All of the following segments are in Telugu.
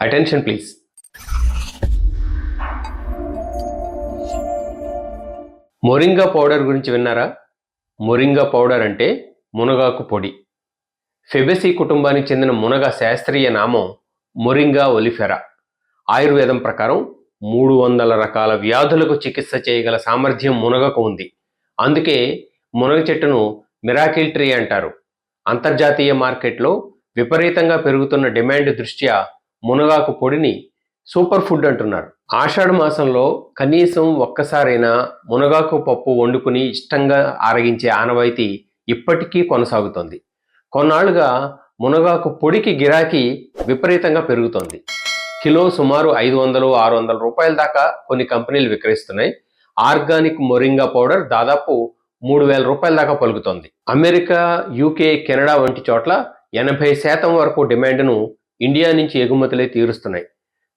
Attention please. మొరింగా పౌడర్ గురించి విన్నారా? మొరింగా పౌడర్ అంటే మునగాకు పొడి. ఫెబేసి కుటుంబానికి చెందిన మునగ శాస్త్రీయ నామం మొరింగా ఒలిఫెరా. ఆయుర్వేదం ప్రకారం 300 రకాల వ్యాధులకు చికిత్స చేయగల సామర్థ్యం మునగకు ఉంది. అందుకే మునగ చెట్టును మిరాకిల్ ట్రీ అంటారు. అంతర్జాతీయ మార్కెట్లో విపరీతంగా పెరుగుతున్న డిమాండ్ దృష్ట్యా మునగాకు పొడిని సూపర్ ఫుడ్ అంటున్నారు. ఆషాఢ మాసంలో కనీసం ఒక్కసారైనా మునగాకు పప్పు వండుకుని ఇష్టంగా ఆరగించే ఆనవాయితీ ఇప్పటికీ కొనసాగుతోంది. కొన్నాళ్లుగా మునగాకు పొడికి గిరాకీ విపరీతంగా పెరుగుతోంది. కిలో సుమారు 500-600 రూపాయల దాకా కొన్ని కంపెనీలు విక్రయిస్తున్నాయి. ఆర్గానిక్ మొరింగా పౌడర్ దాదాపు 3000 రూపాయల దాకా పలుకుతోంది. అమెరికా, యూకే, కెనడా వంటి చోట్ల 80% వరకు డిమాండ్ను ఇండియా నుంచి ఎగుమతులే తీరుస్తున్నాయి.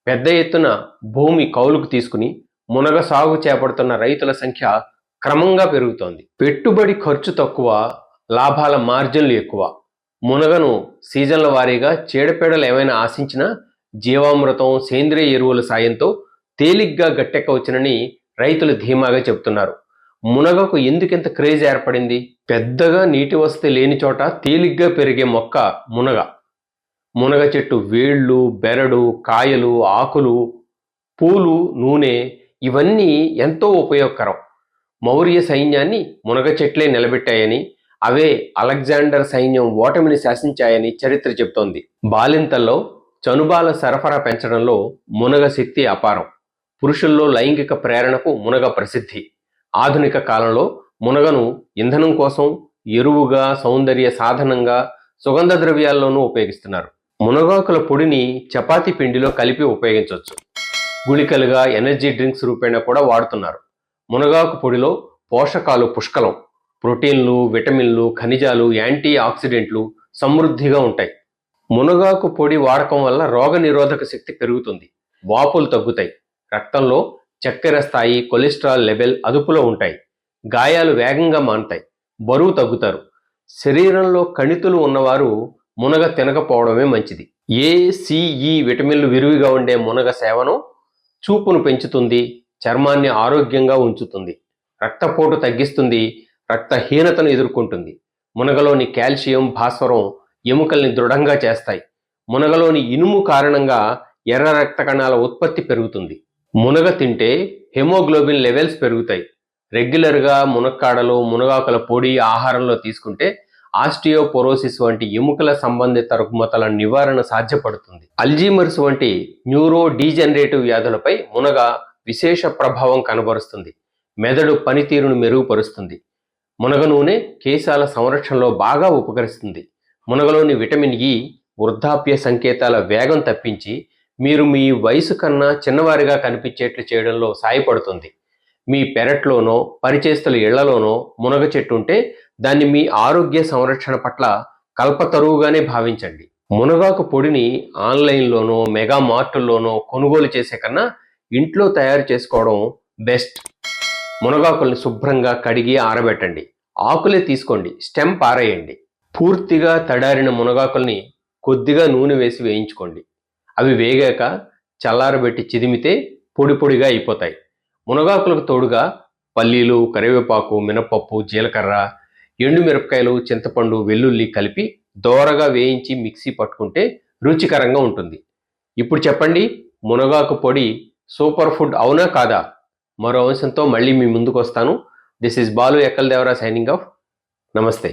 పెద్ద ఎత్తున భూమి కౌలుకు తీసుకుని మునగ సాగు చేపడుతున్న రైతుల సంఖ్య క్రమంగా పెరుగుతోంది. పెట్టుబడి ఖర్చు తక్కువ, లాభాల మార్జిన్లు ఎక్కువ. మునగను సీజన్ల వారీగా చీడపీడలు ఏమైనా ఆశించినా జీవామృతం, సేంద్రియ ఎరువుల సాయంతో తేలిగ్గా గట్టెక్కవచ్చునని రైతులు ధీమాగా చెబుతున్నారు. మునగకు ఎందుకింత క్రేజ్ ఏర్పడింది? పెద్దగా నీటి వసతి లేని చోట తేలిగ్గా పెరిగే మొక్క మునగ. మునగ చెట్టు వేళ్ళు, బెరడు, కాయలు, ఆకులు, పూలు, నూనె ఇవన్నీ ఎంతో ఉపయోగకరం. మౌర్య సైన్యాన్ని మునగ చెట్లే నిలబెట్టాయని, అవే అలెగ్జాండర్ సైన్యం ఓటమిని శాసించాయని చరిత్ర చెబుతోంది. బాలింతల్లో చనుబాల సరఫరా పెంచడంలో మునగ శక్తి అపారం. పురుషుల్లో లైంగిక ప్రేరణకు మునగ ప్రసిద్ధి. ఆధునిక కాలంలో మునగను ఇంధనం కోసం, ఎరువుగా, సౌందర్య సాధనంగా, సుగంధ ద్రవ్యాల్లోనూ ఉపయోగిస్తున్నారు. మునగాకుల పొడిని చపాతీ పిండిలో కలిపి ఉపయోగించవచ్చు. గుళికలుగా, ఎనర్జీ డ్రింక్స్ రూపేణా కూడా వాడుతున్నారు. మునగాకు పొడిలో పోషకాలు పుష్కలం. ప్రోటీన్లు, విటమిన్లు, ఖనిజాలు, యాంటీ ఆక్సిడెంట్లు సమృద్ధిగా ఉంటాయి. మునగాకు పొడి వాడకం వల్ల రోగ నిరోధక శక్తి పెరుగుతుంది. వాపులు తగ్గుతాయి. రక్తంలో చక్కెర స్థాయి, కొలెస్ట్రాల్ లెవెల్ అదుపులో ఉంటాయి. గాయాలు వేగంగా మానుతాయి. బరువు తగ్గుతారు. శరీరంలో కణితులు ఉన్నవారు మునగ తినకపోవడమే మంచిది. ఏ, సి, ఈ విటమిన్లు విరివిగా ఉండే మునగ సేవనం చూపును పెంచుతుంది, చర్మాన్ని ఆరోగ్యంగా ఉంచుతుంది, రక్తపోటు తగ్గిస్తుంది, రక్తహీనతను ఎదుర్కొంటుంది. మునగలోని కాల్షియం, భాస్వరం ఎముకల్ని దృఢంగా చేస్తాయి. మునగలోని ఇనుము కారణంగా ఎర్ర రక్త కణాల ఉత్పత్తి పెరుగుతుంది. మునగ తింటే హెమోగ్లోబిన్ లెవెల్స్ పెరుగుతాయి. రెగ్యులర్గా మునక్కాడలు, మునగాకుల పొడి ఆహారంలో తీసుకుంటే ఆస్టియోపోరోసిస్ వంటి ఎముకల సంబంధిత రుగ్మతల నివారణ సాధ్యపడుతుంది. అల్జీమర్స్ వంటి న్యూరో డీజనరేటివ్ వ్యాధులపై మునగ విశేష ప్రభావం కనబరుస్తుంది. మెదడు పనితీరును మెరుగుపరుస్తుంది. మునగ నూనె కేశాల సంరక్షణలో బాగా ఉపకరిస్తుంది. మునగలోని విటమిన్ ఇ వృద్ధాప్య సంకేతాల వేగం తప్పించి మీరు మీ వయసు కన్నా చిన్నవారిగా కనిపించేట్లు చేయడంలో సాయపడుతుంది. మీ పెరట్లోనో, పరిచేస్తుల ఇళ్లలోనో మునగ చెట్టు ఉంటే దాన్ని మీ ఆరోగ్య సంరక్షణ పట్ల కల్పతరువుగానే భావించండి. మునగాకు పొడిని ఆన్లైన్లోనో, మెగా మార్టుల్లోనో కొనుగోలు చేసే కన్నా ఇంట్లో తయారు చేసుకోవడం బెస్ట్. మునగాకుల్ని శుభ్రంగా కడిగి ఆరబెట్టండి. ఆకులే తీసుకోండి, స్టెమ్ పారేయండి. పూర్తిగా తడారిన మునగాకుల్ని కొద్దిగా నూనె వేసి వేయించుకోండి. అవి వేగాక చల్లారబెట్టి చిదిమితే పొడి పొడిగా అయిపోతాయి. మునగాకులకు తోడుగా పల్లీలు, కరివేపాకు, మినపప్పు, జీలకర్ర, ఎండుమిరపకాయలు, చింతపండు, వెల్లుల్లి కలిపి దోరగా వేయించి మిక్సీ పట్టుకుంటే రుచికరంగా ఉంటుంది. ఇప్పుడు చెప్పండి, మునగాకు పొడి సూపర్ ఫుడ్ అవునా కాదా? మరో అంశంతో మళ్ళీ మీ ముందుకు వస్తాను. This is Balu Ekkal Devara signing off. నమస్తే.